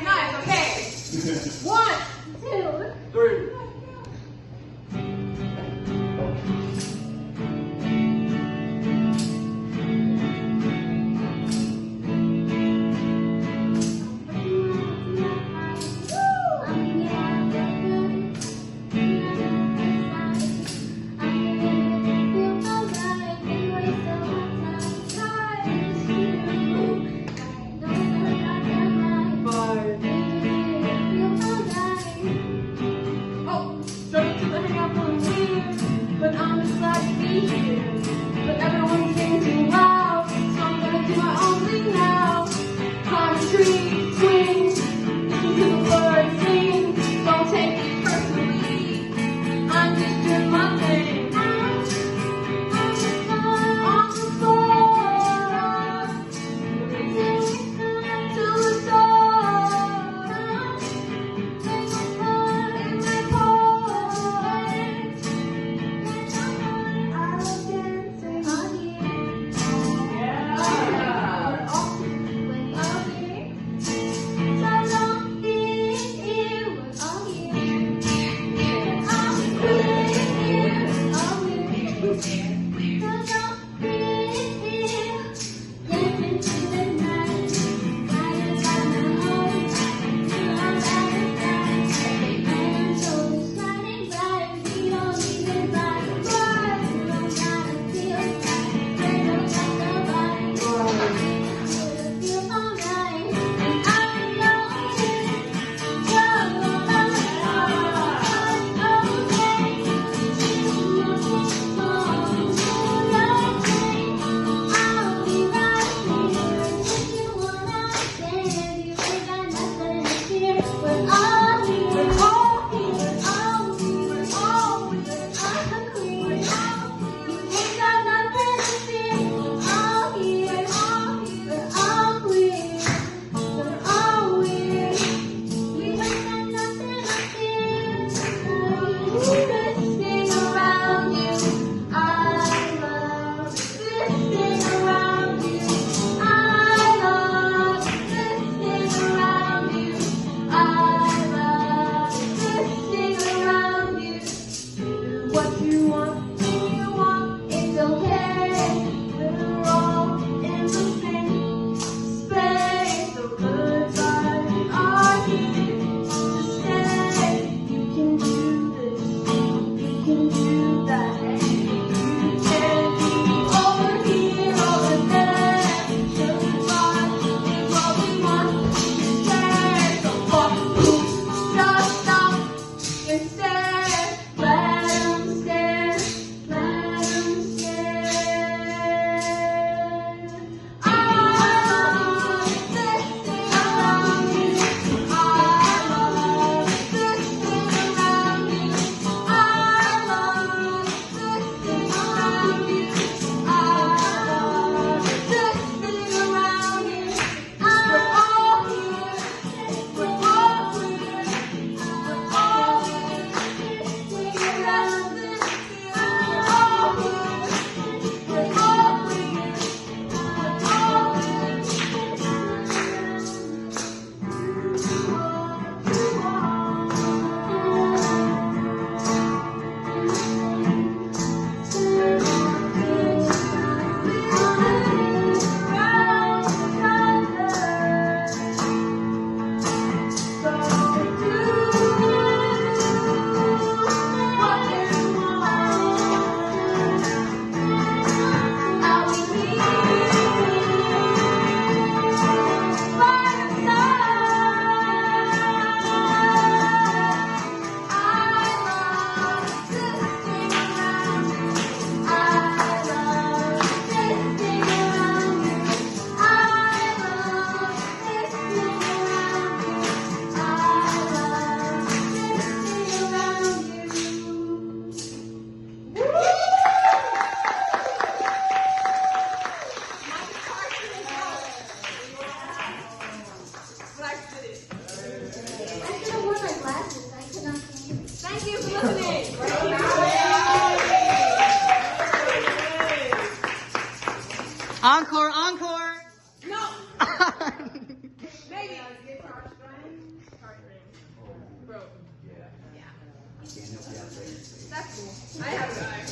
Nice. Okay. 1, 2, 3. But I'm just glad to be here. But everyone's getting too loud, so I'm gonna do my own thing now. Climb a tree, swing, listen to the birds sing. Don't take it personally, I'm just doing my thing. On the floor, to the door, in my voice. Thank you for listening. Encore, encore. No. Maybe. Broke. Yeah. That's cool. I have a guy.